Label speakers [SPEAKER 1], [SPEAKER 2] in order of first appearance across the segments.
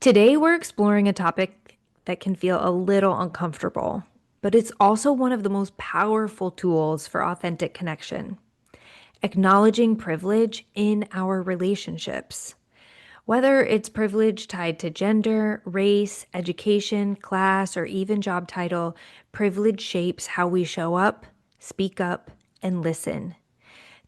[SPEAKER 1] Today, we're exploring a topic that can feel a little uncomfortable, but it's also one of the most powerful tools for authentic connection. Acknowledging privilege in our relationships. Whether it's privilege tied to gender, race, education, class, or even job title, privilege shapes how we show up, speak up, and listen.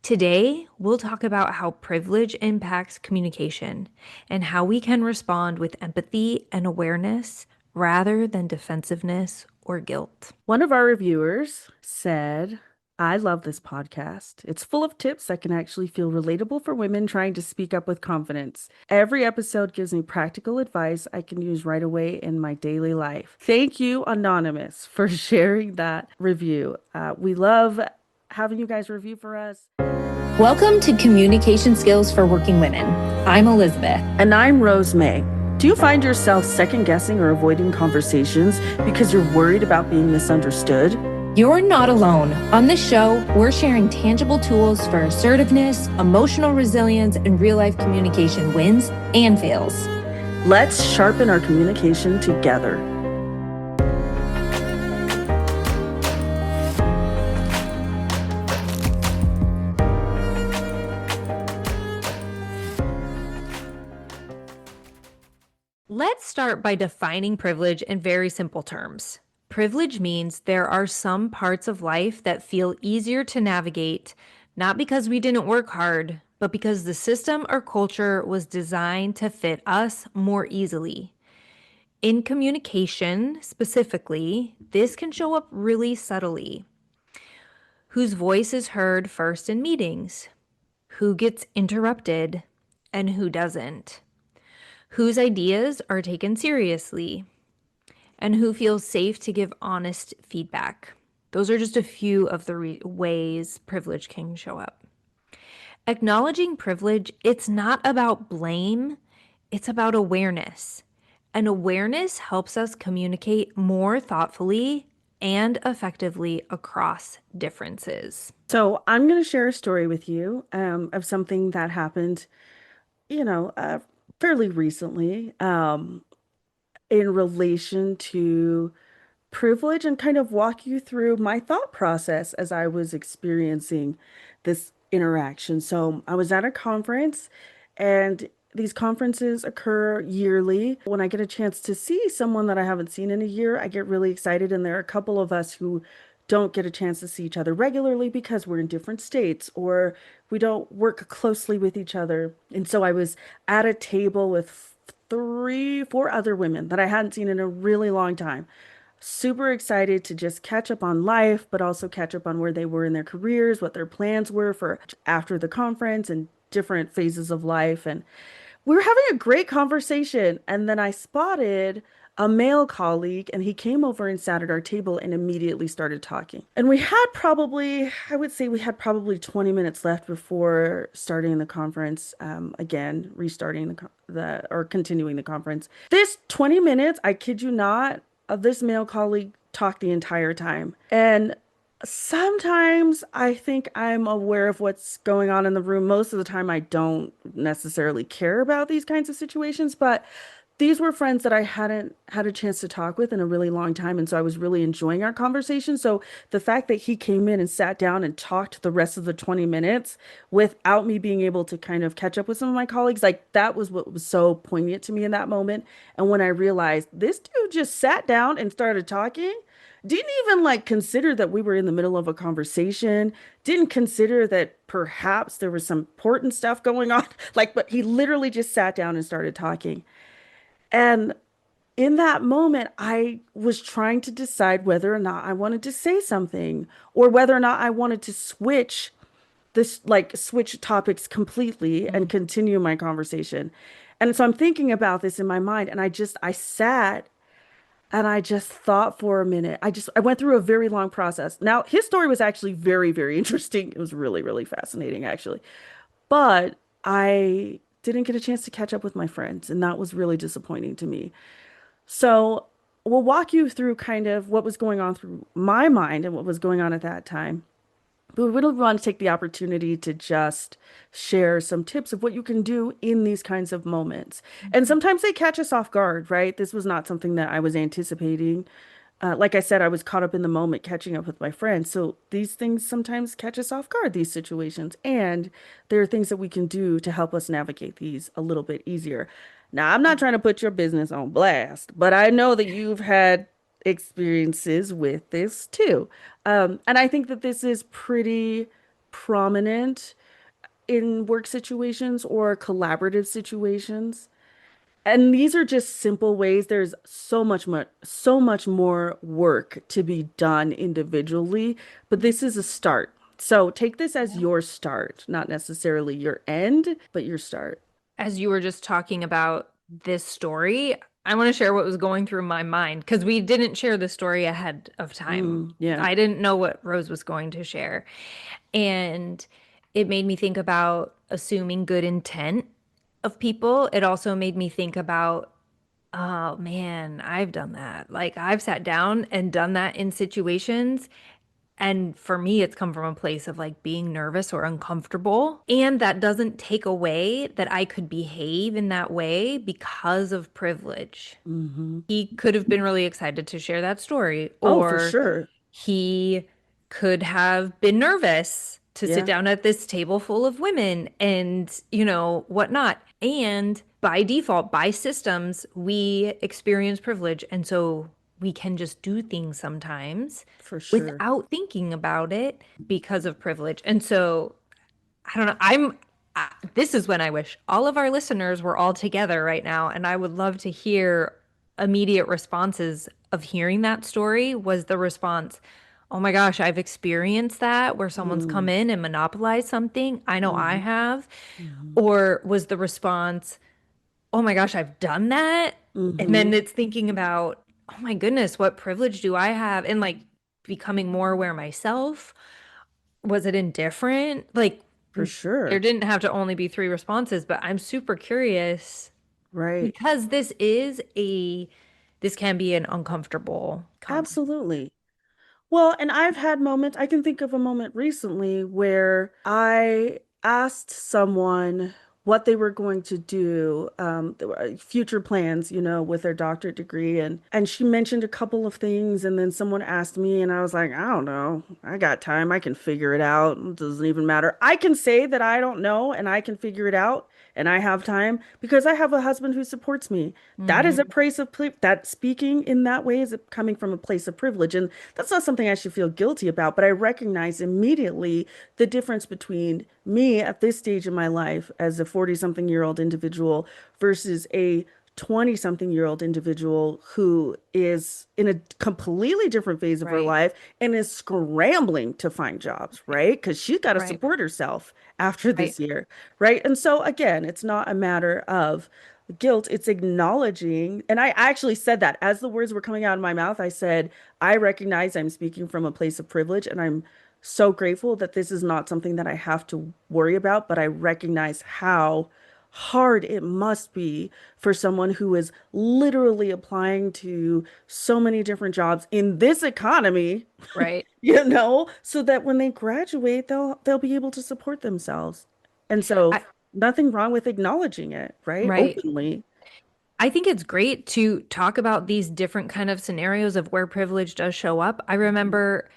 [SPEAKER 1] Today, we'll talk about how privilege impacts communication and how we can respond with empathy and awareness rather than defensiveness or guilt.
[SPEAKER 2] One of our reviewers said, I love this podcast. It's full of tips that can actually feel relatable for women trying to speak up with confidence. Every episode gives me practical advice I can use right away in my daily life. Thank you, Anonymous, for sharing that review. We love having you guys review for us.
[SPEAKER 3] Welcome to Communication Skills for Working Women. I'm Elizabeth.
[SPEAKER 2] And I'm Rose May. Do you find yourself second guessing or avoiding conversations because you're worried about being misunderstood?
[SPEAKER 3] You're not alone. On this show, we're sharing tangible tools for assertiveness, emotional resilience, and real-life communication wins and fails.
[SPEAKER 2] Let's sharpen our communication together.
[SPEAKER 1] Let's start by defining privilege in very simple terms. Privilege means there are some parts of life that feel easier to navigate, not because we didn't work hard, but because the system or culture was designed to fit us more easily. In communication, specifically, this can show up really subtly. Whose voice is heard first in meetings? Who gets interrupted and who doesn't? Whose ideas are taken seriously? And who feels safe to give honest feedback? Those are just a few of the ways privilege can show up. Acknowledging privilege, it's not about blame, it's about awareness. And awareness helps us communicate more thoughtfully and effectively across differences.
[SPEAKER 2] So I'm going to share a story with you of something that happened, fairly recently in relation to privilege and kind of walk you through my thought process as I was experiencing this interaction. So I was at a conference, and these conferences occur yearly. When I get a chance to see someone that I haven't seen in a year, I get really excited. And there are a couple of us who don't get a chance to see each other regularly because we're in different states or we don't work closely with each other. And so I was at a table with three, four other women that I hadn't seen in a really long time. Super excited to just catch up on life, but also catch up on where they were in their careers, what their plans were for after the conference and different phases of life. And we were having a great conversation. And then I spotted a male colleague, and he came over and sat at our table and immediately started talking. And we had probably, I would say we had probably 20 minutes left before starting the conference, again, restarting or continuing the conference. This 20 minutes, I kid you not, of this male colleague talked the entire time. And sometimes I think I'm aware of what's going on in the room. Most of the time, I don't necessarily care about these kinds of situations, but these were friends that I hadn't had a chance to talk with in a really long time. And so I was really enjoying our conversation. So the fact that he came in and sat down and talked the rest of the 20 minutes without me being able to kind of catch up with some of my colleagues, like that was what was so poignant to me in that moment. And when I realized this dude just sat down and started talking, didn't even like consider that we were in the middle of a conversation, didn't consider that perhaps there was some important stuff going on, like, but he literally just sat down and started talking. And in that moment, I was trying to decide whether or not I wanted to say something or whether or not I wanted to switch topics completely and continue my conversation. And so I'm thinking about this in my mind, and I sat and I just thought for a minute. I went through a very long process. Now, his story was actually very, very interesting. It was really, really fascinating, actually. But I didn't get a chance to catch up with my friends, and that was really disappointing to me. So we'll walk you through kind of what was going on through my mind and what was going on at that time. But we would want to take the opportunity to just share some tips of what you can do in these kinds of moments. And sometimes they catch us off guard, right? This was not something that I was anticipating. Like I said, I was caught up in the moment catching up with my friends. So these things sometimes catch us off guard, these situations. And there are things that we can do to help us navigate these a little bit easier. Now, I'm not trying to put your business on blast, but I know that you've had experiences with this too. And I think that this is pretty prominent in work situations or collaborative situations. And these are just simple ways. There's so much more work to be done individually, but this is a start. So take this as your start, not necessarily your end, but your start.
[SPEAKER 1] As you were just talking about this story, I want to share what was going through my mind because we didn't share the story ahead of time.
[SPEAKER 2] Yeah,
[SPEAKER 1] I didn't know what Rose was going to share. And it made me think about assuming good intent of people. It also made me think about, oh man, I've done that. Like I've sat down and done that in situations. And for me, it's come from a place of like being nervous or uncomfortable. And that doesn't take away that I could behave in that way because of privilege.
[SPEAKER 2] hmm.
[SPEAKER 1] He could have been really excited to share that story,
[SPEAKER 2] Oh, for
[SPEAKER 1] or
[SPEAKER 2] sure.
[SPEAKER 1] he could have been nervous to sit
[SPEAKER 2] Yeah,
[SPEAKER 1] down at this table full of women and, whatnot. And by default, by systems, we experience privilege. And so we can just do things sometimes
[SPEAKER 2] for sure.
[SPEAKER 1] without thinking about it because of privilege. And so I don't know. This is when I wish all of our listeners were all together right now. And I would love to hear immediate responses of hearing that story. Was the response, oh my gosh, I've experienced that where someone's come
[SPEAKER 2] Mm,
[SPEAKER 1] in and monopolized something? I know I
[SPEAKER 2] hmm.
[SPEAKER 1] have.
[SPEAKER 2] Hmm.
[SPEAKER 1] Or was the response, oh my gosh, I've done that? And
[SPEAKER 2] Hmm.
[SPEAKER 1] then it's thinking about, oh my goodness, what privilege do I have? And like becoming more aware myself. Was it indifferent? Like,
[SPEAKER 2] For
[SPEAKER 1] there
[SPEAKER 2] sure.
[SPEAKER 1] didn't have to only be three responses, but I'm super curious
[SPEAKER 2] Right.
[SPEAKER 1] because this can be an uncomfortable conversation.
[SPEAKER 2] Absolutely. Well, and I've had moments, I can think of a moment recently where I asked someone what they were going to do, there were future plans, with their doctorate degree. And she mentioned a couple of things. And then someone asked me, and I was like, I don't know. I got time. I can figure it out. It doesn't even matter. I can say that I don't know and I can figure it out. And I have time because I have a husband who supports me. That is a
[SPEAKER 1] Hmm.
[SPEAKER 2] place of that speaking in that way is coming from a place of privilege. And that's not something I should feel guilty about, but I recognize immediately the difference between me at this stage in my life as a 40-something-year-old individual versus a 20-something-year-old individual who is in a completely different phase of her
[SPEAKER 1] Right,
[SPEAKER 2] life and is scrambling to find jobs, right? Because she's got to
[SPEAKER 1] right,
[SPEAKER 2] support herself after
[SPEAKER 1] right,
[SPEAKER 2] this year, right? And so, again, it's not a matter of guilt, it's acknowledging. And I actually said that as the words were coming out of my mouth, I said, I recognize I'm speaking from a place of privilege, and I'm so grateful that this is not something that I have to worry about, but I recognize how hard it must be for someone who is literally applying to so many different jobs in this economy,
[SPEAKER 1] right.
[SPEAKER 2] so that when they graduate, they'll be able to support themselves. And so
[SPEAKER 1] I,
[SPEAKER 2] nothing wrong with acknowledging it, right?
[SPEAKER 1] right.
[SPEAKER 2] Openly.
[SPEAKER 1] I think it's great to talk about these different kind of scenarios of where privilege does show up. I remember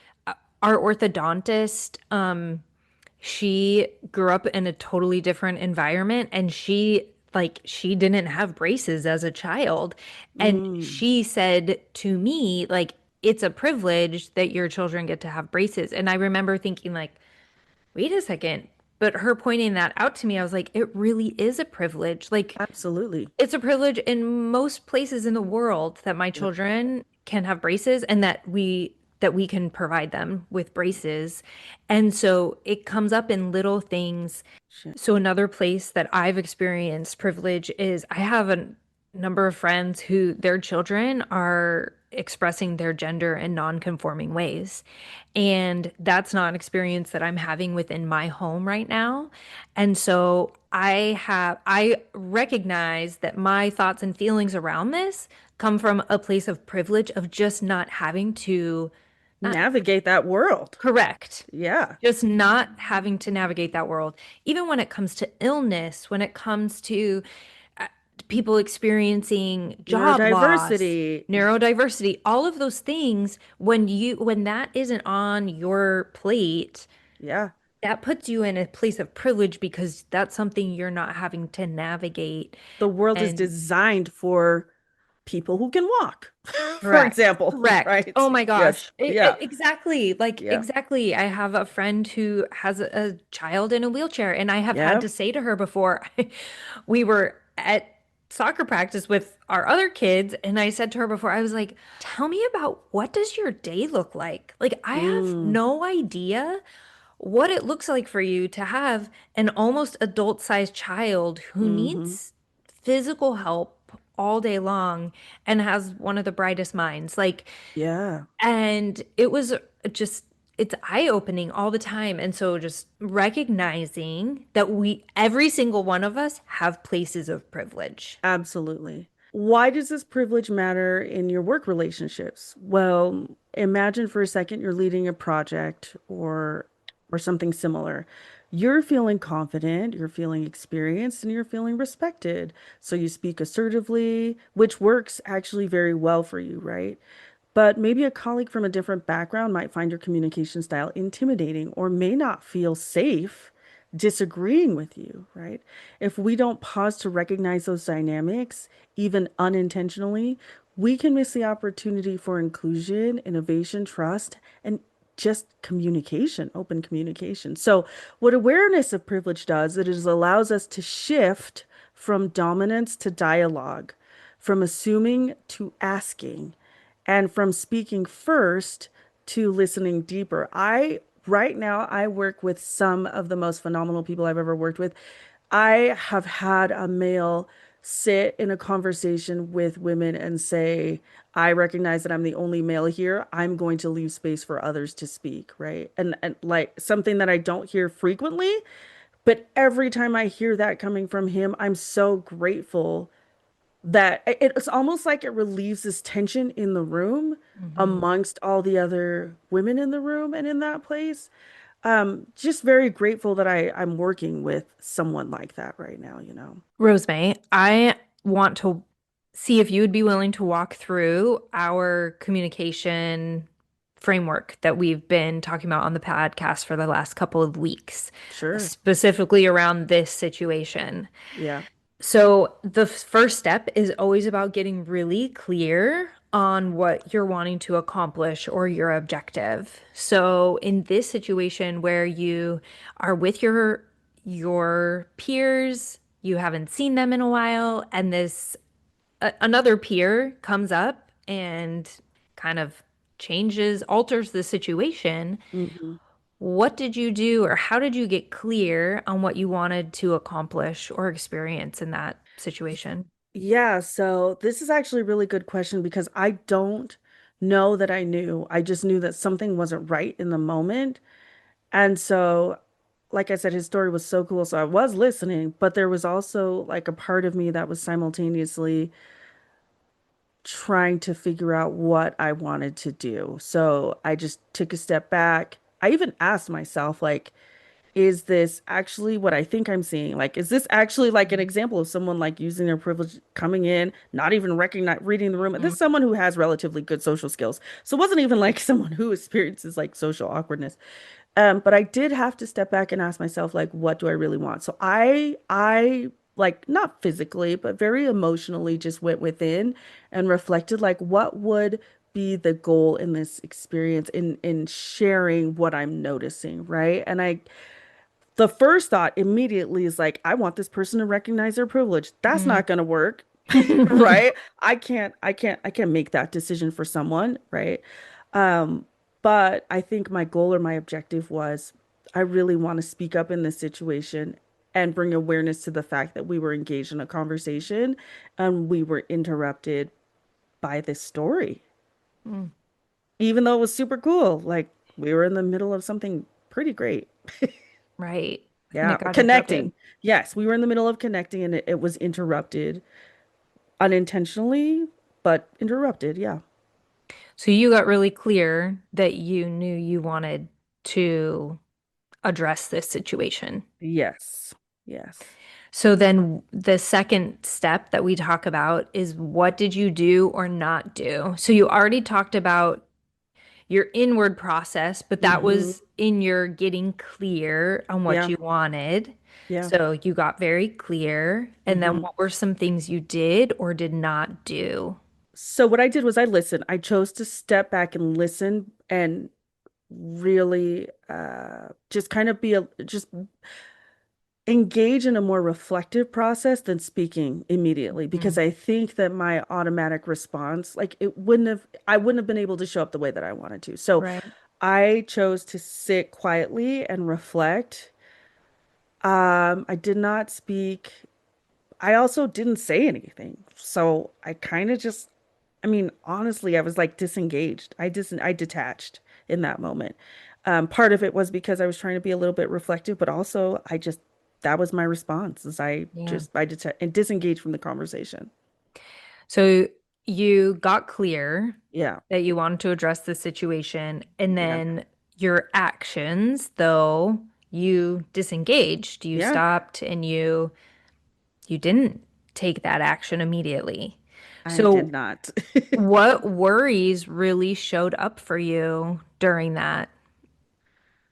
[SPEAKER 1] our orthodontist, she grew up in a totally different environment and she didn't have braces as a child. And
[SPEAKER 2] Mm,
[SPEAKER 1] she said to me, like, it's a privilege that your children get to have braces. And I remember thinking, like, wait a second. But her pointing that out to me, I was like, it really is a privilege. Like,
[SPEAKER 2] absolutely.
[SPEAKER 1] it's a privilege in most places in the world that my
[SPEAKER 2] Yep.
[SPEAKER 1] children can have braces and that we can provide them with braces. And so it comes up in little things.
[SPEAKER 2] Shit.
[SPEAKER 1] So another place that I've experienced privilege is I have a number of friends who their children are expressing their gender in non-conforming ways. And that's not an experience that I'm having within my home right now. And so I recognize that my thoughts and feelings around this come from a place of privilege of just not having to Not
[SPEAKER 2] Navigate that world.
[SPEAKER 1] correct.
[SPEAKER 2] Yeah.
[SPEAKER 1] Just not having to navigate that world. Even when it comes to illness, when it comes to uh, people experiencing job loss,
[SPEAKER 2] Neurodiversity.
[SPEAKER 1] neurodiversity, all of those things, when that isn't on your plate,
[SPEAKER 2] Yeah.
[SPEAKER 1] that puts you in a place of privilege because that's something you're not having to navigate.
[SPEAKER 2] The world is
[SPEAKER 1] And
[SPEAKER 2] designed for people who can walk, for
[SPEAKER 1] correct.
[SPEAKER 2] example,
[SPEAKER 1] Correct.
[SPEAKER 2] right?
[SPEAKER 1] Oh my
[SPEAKER 2] Yes.
[SPEAKER 1] gosh.
[SPEAKER 2] Yeah.
[SPEAKER 1] Exactly. Like,
[SPEAKER 2] Yeah.
[SPEAKER 1] exactly. I have a friend who has a child in a wheelchair, and I have had
[SPEAKER 2] Yeah.
[SPEAKER 1] to say to her before, we were at soccer practice with our other kids, and I said to her before, I was like, tell me about what does your day look like? Like, I have
[SPEAKER 2] Mm.
[SPEAKER 1] no idea what it looks like for you to have an almost adult-sized child who
[SPEAKER 2] Hmm.
[SPEAKER 1] needs physical help all day long and has one of the brightest minds. Like,
[SPEAKER 2] Yeah.
[SPEAKER 1] and it was just, it's eye-opening all the time. And so just recognizing that every single one of us have places of privilege.
[SPEAKER 2] Absolutely. Why does this privilege matter in your work relationships? Well, imagine for a second you're leading a project or something similar. You're feeling confident, you're feeling experienced, and you're feeling respected. So you speak assertively, which works actually very well for you, right? But maybe a colleague from a different background might find your communication style intimidating or may not feel safe disagreeing with you, right? If we don't pause to recognize those dynamics, even unintentionally, we can miss the opportunity for inclusion, innovation, trust, and just communication, open communication. So, what awareness of privilege does, it is allows us to shift from dominance to dialogue, from assuming to asking, and from speaking first to listening deeper. Right now I work with some of the most phenomenal people I've ever worked with. I have had a male sit in a conversation with women and say, I recognize that I'm the only male here. I'm going to leave space for others to speak, right? And like something that I don't hear frequently, but every time I hear that coming from him, I'm so grateful that it's almost like it relieves this tension in the room
[SPEAKER 1] Mhm.
[SPEAKER 2] amongst all the other women in the room and in that place. Just very grateful that I'm working with someone like that right now, you know.
[SPEAKER 1] Rosemary, I want to see if you would be willing to walk through our communication framework that we've been talking about on the podcast for the last couple of weeks,
[SPEAKER 2] Sure.
[SPEAKER 1] specifically around this situation.
[SPEAKER 2] Yeah.
[SPEAKER 1] So, the first step is always about getting really clear on what you're wanting to accomplish or your objective. So, in this situation where you are with your peers, you haven't seen them in a while, and this another peer comes up and kind of alters the situation.
[SPEAKER 2] Hmm.
[SPEAKER 1] What did you do, or how did you get clear on what you wanted to accomplish or experience in that situation?
[SPEAKER 2] Yeah, so this is actually a really good question because I don't know that I knew. I just knew that something wasn't right in the moment. And so, like I said, his story was so cool. So I was listening, but there was also like a part of me that was simultaneously trying to figure out what I wanted to do. So I just took a step back. I even asked myself, like, is this actually what I think I'm seeing? Like, is this actually like an example of someone like using their privilege, coming in, not even recognize reading the room? And this
[SPEAKER 1] Mhm.
[SPEAKER 2] is someone who has relatively good social skills. So it wasn't even like someone who experiences like social awkwardness. But I did have to step back and ask myself, like, what do I really want? So I like not physically, but very emotionally just went within and reflected, like, what would be the goal in this experience in sharing what I'm noticing, right? And the first thought immediately is like, I want this person to recognize their privilege. That's
[SPEAKER 1] Mhm.
[SPEAKER 2] not going to work, right? I can't make that decision for someone, right? Um, but I think my goal or my objective was I really want to speak up in this situation and bring awareness to the fact that we were engaged in a conversation and we were interrupted by this story.
[SPEAKER 1] Mm,
[SPEAKER 2] Even though it was super cool, like we were in the middle of something pretty great.
[SPEAKER 1] right. And
[SPEAKER 2] Yeah,
[SPEAKER 1] it got
[SPEAKER 2] connecting.
[SPEAKER 1] interrupted.
[SPEAKER 2] Yes, we were in the middle of connecting and it was interrupted unintentionally, but interrupted. Yeah.
[SPEAKER 1] So you got really clear that you knew you wanted to address this situation.
[SPEAKER 2] Yes. Yes.
[SPEAKER 1] So then the second step that we talk about is what did you do or not do? So you already talked about your inward process, but that
[SPEAKER 2] Hmm.
[SPEAKER 1] was in your getting clear on what
[SPEAKER 2] Yeah.
[SPEAKER 1] you wanted.
[SPEAKER 2] Yeah.
[SPEAKER 1] So you got very clear. And then
[SPEAKER 2] Hmm.
[SPEAKER 1] what were some things you did or did not do?
[SPEAKER 2] So what I did was I listened. I chose to step back and listen and really just kind of just engage in a more reflective process than speaking immediately because
[SPEAKER 1] Mhm.
[SPEAKER 2] I think that my automatic response, like I wouldn't have been able to show up the way that I wanted to. So
[SPEAKER 1] Right.
[SPEAKER 2] I chose to sit quietly and reflect. I did not speak. I also didn't say anything. So I kind of just, I mean, honestly, I was like disengaged. I detached in that moment. Part of it was because I was trying to be a little bit reflective, but also that was my response is
[SPEAKER 1] Yeah.
[SPEAKER 2] I detach and disengaged from the conversation.
[SPEAKER 1] So you got clear
[SPEAKER 2] Yeah.
[SPEAKER 1] that you wanted to address the situation, and
[SPEAKER 2] Yeah.
[SPEAKER 1] then your actions, though, you disengaged, you
[SPEAKER 2] Yeah.
[SPEAKER 1] stopped, and you didn't take that action immediately.
[SPEAKER 2] I did
[SPEAKER 1] So
[SPEAKER 2] not.
[SPEAKER 1] what worries really showed up for you during that?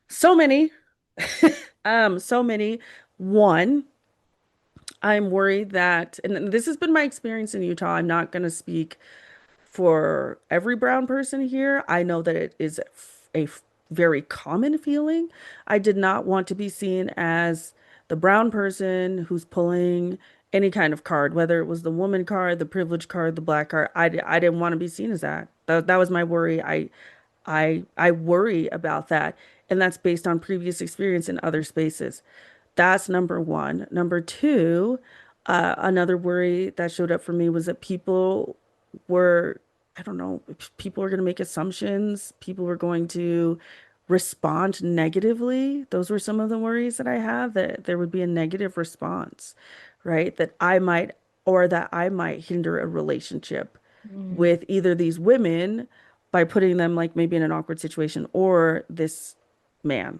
[SPEAKER 2] So many. So many. One, I'm worried that, and this has been my experience in Utah. I'm not going to speak for every brown person here. I know that it is very common feeling. I did not want to be seen as the brown person who's pulling any kind of card, whether it was the woman card, the privilege card, the black card. I didn't want to be seen as that. That was my worry. I worry about that, and that's based on previous experience in other spaces. That's number one. Number two, another worry that showed up for me was that were, I don't know, people were going to make assumptions. People were going to respond negatively. Those were some of the worries that I have, that there would be a negative response, right? That I might hinder a relationship
[SPEAKER 1] Mm,
[SPEAKER 2] with either these women by putting them like maybe in an awkward situation or this man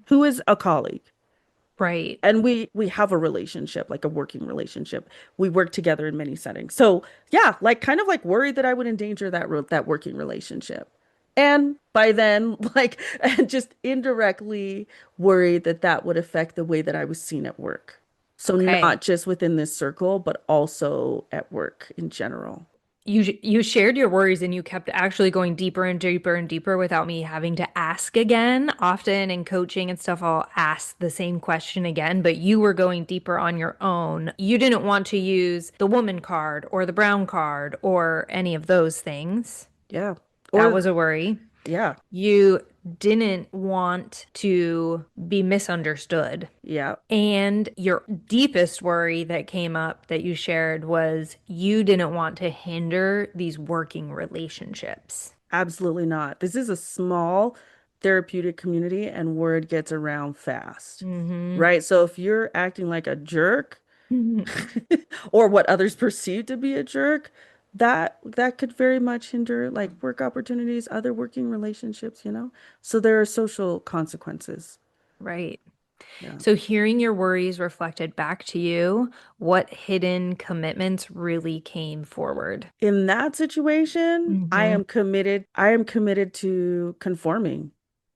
[SPEAKER 2] who is a colleague,
[SPEAKER 1] right.
[SPEAKER 2] and we have a relationship, like a working relationship. We work together in many settings. So yeah, like kind of like worried that I would endanger that working relationship, and by then like and just indirectly worried that that would affect the way that I was seen at work. So
[SPEAKER 1] Okay.
[SPEAKER 2] not just within this circle but also at work in general.
[SPEAKER 1] You shared your worries and you kept actually going deeper and deeper and deeper without me having to ask again. Often in coaching and stuff, I'll ask the same question again, but you were going deeper on your own. You didn't want to use the woman card or the brown card or any of those things.
[SPEAKER 2] Yeah.
[SPEAKER 1] That
[SPEAKER 2] Or
[SPEAKER 1] was a worry.
[SPEAKER 2] yeah.
[SPEAKER 1] You didn't want to be misunderstood.
[SPEAKER 2] Yeah.
[SPEAKER 1] And your deepest worry that came up that you shared was you didn't want to hinder these working relationships.
[SPEAKER 2] Absolutely not. This is a small therapeutic community and word gets around fast,
[SPEAKER 1] Hmm.
[SPEAKER 2] right? So if you're acting like a jerk or what others perceive to be a jerk, that could very much hinder like work opportunities, other working relationships, you know? So there are social consequences.
[SPEAKER 1] Right.
[SPEAKER 2] Yeah.
[SPEAKER 1] So hearing your worries reflected back to you, what hidden commitments really came forward?
[SPEAKER 2] In that situation,
[SPEAKER 1] Hmm.
[SPEAKER 2] I am committed to conforming.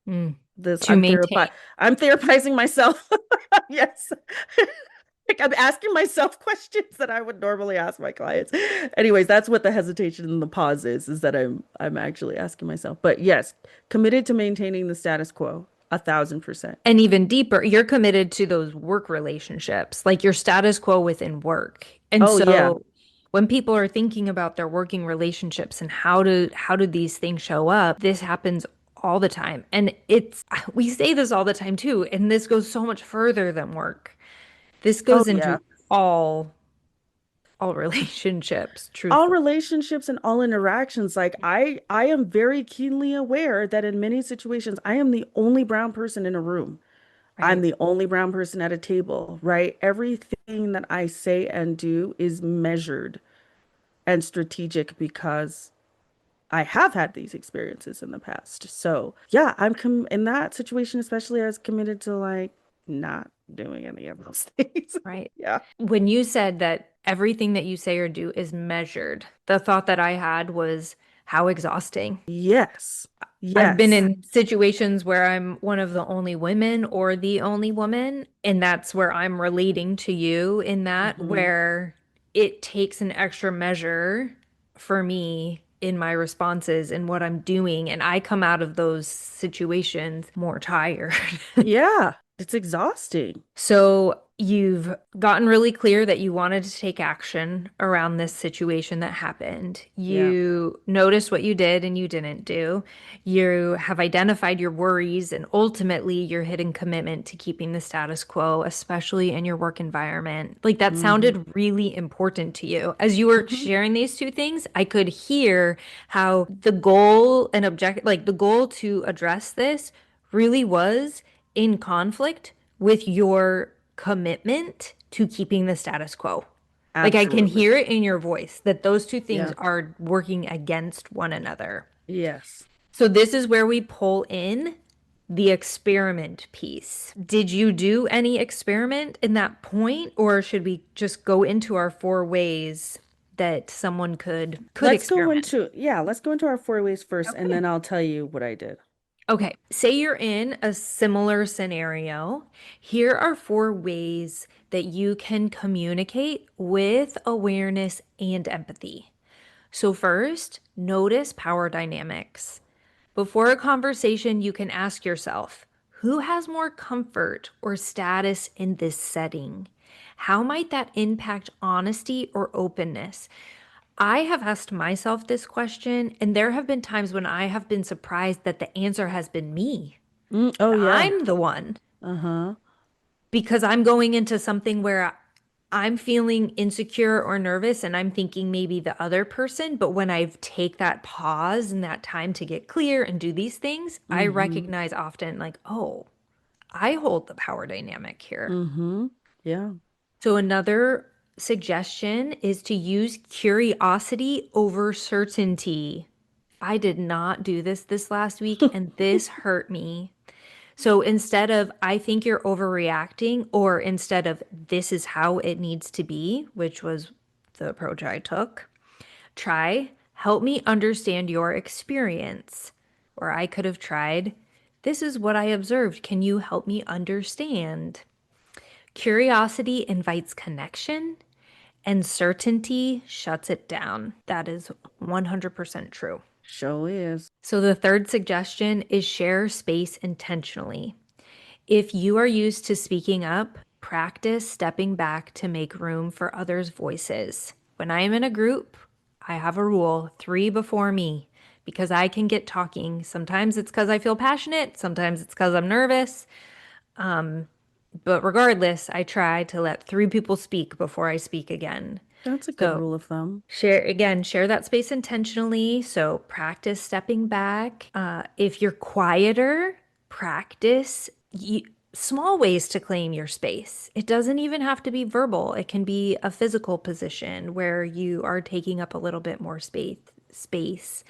[SPEAKER 1] Mm.
[SPEAKER 2] This
[SPEAKER 1] To maintain.
[SPEAKER 2] I'm therapizing myself. Yes. Like I'm asking myself questions that I would normally ask my clients. Anyways, that's what the hesitation and the pause is that I'm actually asking myself. But yes, committed to maintaining the status quo, 1,000%.
[SPEAKER 1] And even deeper, you're committed to those work relationships, like your status quo within work. And
[SPEAKER 2] Oh yeah.
[SPEAKER 1] so when people are thinking about their working relationships and how do these things show up, this happens all the time. And it's we say this all the time too, and this goes so much further than work. This
[SPEAKER 2] Oh
[SPEAKER 1] goes
[SPEAKER 2] yeah.
[SPEAKER 1] into all relationships,
[SPEAKER 2] All
[SPEAKER 1] truthfully.
[SPEAKER 2] relationships and all interactions, like I am very keenly aware that in many situations I am the only brown person in a room. I'm
[SPEAKER 1] Right.
[SPEAKER 2] the only brown person at a table, right? Everything that I say and do is measured and strategic because I have had these experiences in the past. So, yeah, in that situation, especially I was committed to like not doing any of those things.
[SPEAKER 1] Right.
[SPEAKER 2] Yeah.
[SPEAKER 1] When you said that everything that you say or do is measured, the thought that I had was how exhausting.
[SPEAKER 2] Yes.
[SPEAKER 1] I've been
[SPEAKER 2] Yes.
[SPEAKER 1] in situations where I'm one of the only women or the only woman, and that's where I'm relating to you in that,
[SPEAKER 2] Hmm.
[SPEAKER 1] where it takes an extra measure for me in my responses and what I'm doing, and I come out of those situations more tired.
[SPEAKER 2] Yeah. It's exhausting.
[SPEAKER 1] So you've gotten really clear that you wanted to take action around this situation that happened.
[SPEAKER 2] Yeah.
[SPEAKER 1] You noticed what you did and you didn't do. You have identified your worries and ultimately your hidden commitment to keeping the status quo, especially in your work environment. Like that
[SPEAKER 2] Hmm.
[SPEAKER 1] sounded really important to you. As you were
[SPEAKER 2] Hmm.
[SPEAKER 1] sharing these two things, I could hear how the goal and object, like the goal to address this really was in conflict with your commitment to keeping the status quo. Like I can
[SPEAKER 2] Absolutely.
[SPEAKER 1] hear it in your voice that those two things
[SPEAKER 2] Yeah.
[SPEAKER 1] are working against one another.
[SPEAKER 2] Yes.
[SPEAKER 1] So this is where we pull in the experiment piece. Did you do any experiment in that point, or should we just go into our four ways that someone could experiment?
[SPEAKER 2] Let's go into our four ways first, and
[SPEAKER 1] Okay.
[SPEAKER 2] then I'll tell you what I did.
[SPEAKER 1] Okay, say you're in a similar scenario. Here are four ways that you can communicate with awareness and empathy. So, first, notice power dynamics. Before a conversation, you can ask yourself, who has more comfort or status in this setting? How might that impact honesty or openness? I have asked myself this question, and there have been times when I have been surprised that the answer has been me.
[SPEAKER 2] Oh, yeah.
[SPEAKER 1] I'm the one
[SPEAKER 2] Uh-huh.
[SPEAKER 1] because I'm going into something where I'm feeling insecure or nervous and I'm thinking maybe the other person. But when I take that pause and that time to get clear and do these things, I
[SPEAKER 2] Mm-hmm.
[SPEAKER 1] recognize often, like, oh, I hold the power dynamic here.
[SPEAKER 2] Mm-hmm. Yeah.
[SPEAKER 1] So, another suggestion is to use curiosity over certainty. I did not do this last week, and this hurt me. So instead of, I think you're overreacting, or instead of, this is how it needs to be, which was the approach I took, try, help me understand your experience. Or I could have tried, this is what I observed. Can you help me understand? Curiosity invites connection, and certainty shuts it down. That is 100% true.
[SPEAKER 2] Show is.
[SPEAKER 1] So the third suggestion is share space intentionally. If you are used to speaking up, practice stepping back to make room for others' voices. When I am in a group, I have a rule, three before me, because I can get talking. Sometimes it's because I feel passionate, sometimes it's because I'm nervous. But regardless, I try to let three people speak before I speak again.
[SPEAKER 2] That's a good
[SPEAKER 1] So
[SPEAKER 2] rule of thumb.
[SPEAKER 1] share that space intentionally. So practice stepping back. If you're quieter, practice small ways to claim your space. It doesn't even have to be verbal. It can be a physical position where you are taking up a little bit more space.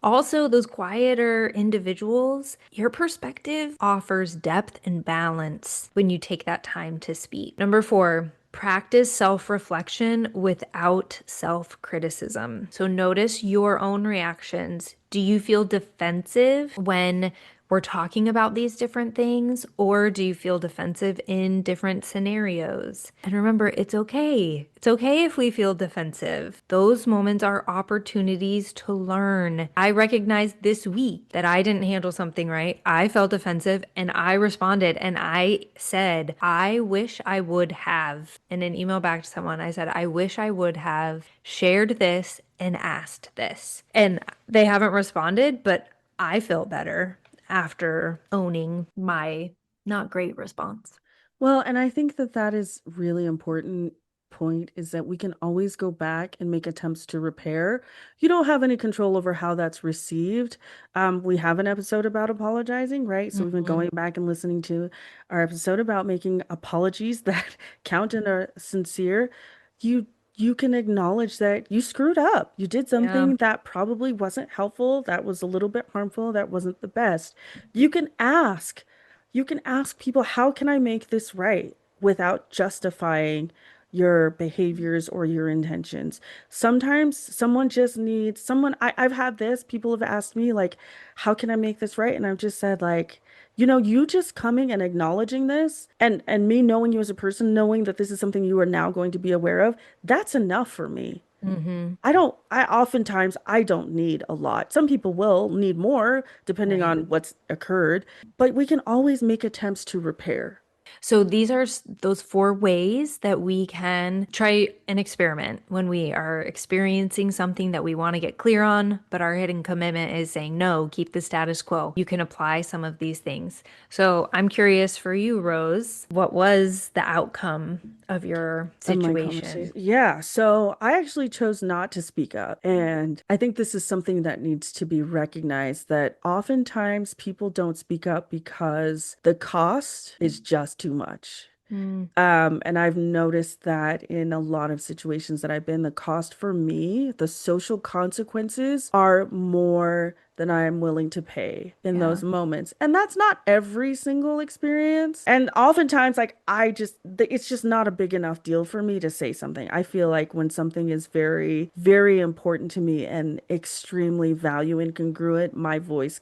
[SPEAKER 1] Also, those quieter individuals, your perspective offers depth and balance when you take that time to speak. Number four, practice self reflection without self criticism. So, notice your own reactions. Do you feel defensive when we're talking about these different things, or do you feel defensive in different scenarios? And remember, it's okay. It's okay if we feel defensive. Those moments are opportunities to learn. I recognized this week that I didn't handle something right. I felt defensive and I responded and I said, I wish I would have. In an email back to someone, I said, I wish I would have shared this and asked this. And they haven't responded, but I feel better after owning my not great response.
[SPEAKER 2] Well, and I think that that is really important point is that we can always go back and make attempts to repair. You don't have any control over how that's received. We have an episode about apologizing, right? So we've been
[SPEAKER 1] Mhm.
[SPEAKER 2] going back and listening to our episode about making apologies that count and are sincere. You you can acknowledge that you screwed up. You did
[SPEAKER 1] Yeah.
[SPEAKER 2] something that probably wasn't helpful, that was a little bit harmful, that wasn't the best. You can ask. You can ask people, how can I make this right? Without justifying your behaviors or your intentions. Sometimes someone just needs someone. I've had this. People have asked me, like, how can I make this right? And I've just said, like, you just coming and acknowledging this and me knowing you as a person, knowing that this is something you are now going to be aware of, that's enough for me.
[SPEAKER 1] Mm-hmm.
[SPEAKER 2] I oftentimes I don't need a lot. Some people will need more depending
[SPEAKER 1] Right.
[SPEAKER 2] on what's occurred, but we can always make attempts to repair.
[SPEAKER 1] So these are those 4 ways that we can try an experiment when we are experiencing something that we want to get clear on, but our hidden commitment is saying, no, keep the status quo. You can apply some of these things. So I'm curious for you, Rose, what was the outcome of your
[SPEAKER 2] Of my
[SPEAKER 1] situation?
[SPEAKER 2] conversation. Yeah, so I actually chose not to speak up. And I think this is something that needs to be recognized that oftentimes people don't speak up because the cost is just too much.
[SPEAKER 1] Mm,
[SPEAKER 2] And I've noticed that in a lot of situations that I've been, the cost for me, the social consequences are more than I'm willing to pay in
[SPEAKER 1] yeah.
[SPEAKER 2] those moments. And that's not every single experience. And oftentimes, like, it's just not a big enough deal for me to say something. I feel like when something is very, very important to me and extremely value incongruent, my voice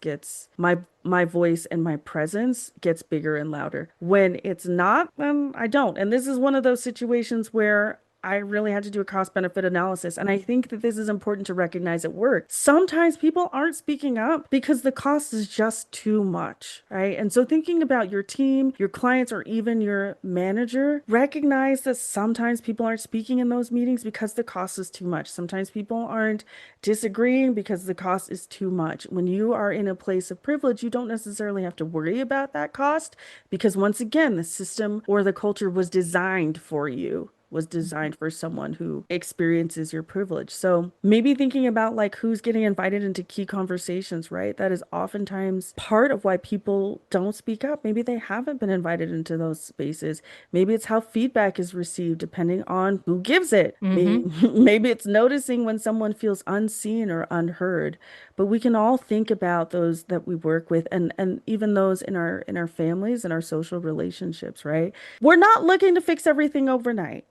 [SPEAKER 2] and my presence gets bigger and louder. When it's not, then I don't. And this is one of those situations where I really had to do a cost benefit analysis. And I think that this is important to recognize at work. Sometimes people aren't speaking up because the cost is just too much, right? And so thinking about your team, your clients, or even your manager, recognize that sometimes people aren't speaking in those meetings because the cost is too much. Sometimes people aren't disagreeing because the cost is too much. When you are in a place of privilege, you don't necessarily have to worry about that cost because once again, the system or the culture was designed for you, was designed for someone who experiences your privilege. So maybe thinking about like who's getting invited into key conversations, right? That is oftentimes part of why people don't speak up. Maybe they haven't been invited into those spaces. Maybe it's how feedback is received depending on who gives it.
[SPEAKER 1] Mm-hmm.
[SPEAKER 2] Maybe it's noticing when someone feels unseen or unheard. But we can all think about those that we work with and even those in our families and our social relationships, right? We're not looking to fix everything overnight.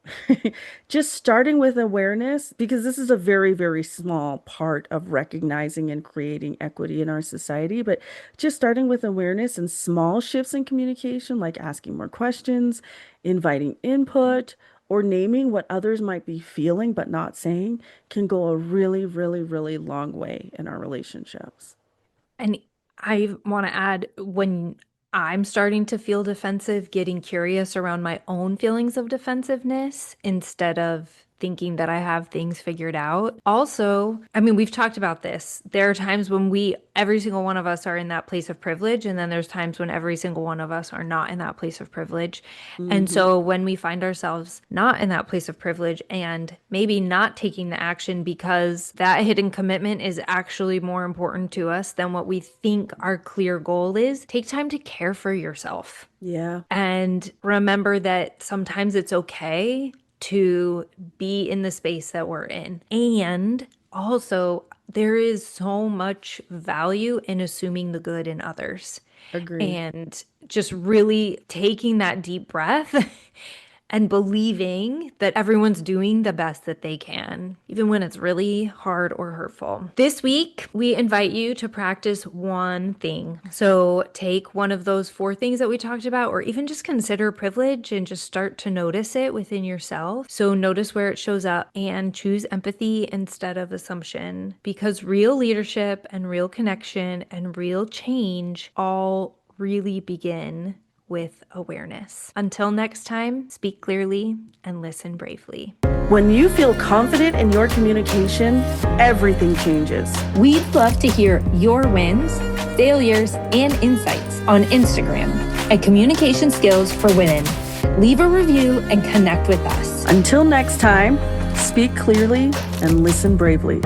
[SPEAKER 2] Just starting with awareness, because this is a very, very small part of recognizing and creating equity in our society, but just starting with awareness and small shifts in communication, like asking more questions, inviting input, or naming what others might be feeling but not saying, can go a really, really, really long way in our relationships.
[SPEAKER 1] And I want to add, when I'm starting to feel defensive, getting curious around my own feelings of defensiveness instead of thinking that I have things figured out. Also, I mean, we've talked about this. There are times when every single one of us are in that place of privilege, and then there's times when every single one of us are not in that place of privilege. And
[SPEAKER 2] Hmm.
[SPEAKER 1] so when we find ourselves not in that place of privilege and maybe not taking the action because that hidden commitment is actually more important to us than what we think our clear goal is, take time to care for yourself.
[SPEAKER 2] Yeah,
[SPEAKER 1] And remember that sometimes it's okay to be in the space that we're in. And also, there is so much value in assuming the good in others
[SPEAKER 2] agreed.
[SPEAKER 1] and just really taking that deep breath and believing that everyone's doing the best that they can, even when it's really hard or hurtful. This week, we invite you to practice one thing. So take one of those 4 things that we talked about, or even just consider privilege and just start to notice it within yourself. So notice where it shows up and choose empathy instead of assumption, because real leadership and real connection and real change all really begin with awareness. Until next time, speak clearly and listen bravely.
[SPEAKER 2] When you feel confident in your communication, everything changes.
[SPEAKER 3] We'd love to hear your wins, failures, and insights on Instagram at Communication Skills for Women. Leave a review and connect with us.
[SPEAKER 2] Until next time, speak clearly and listen bravely.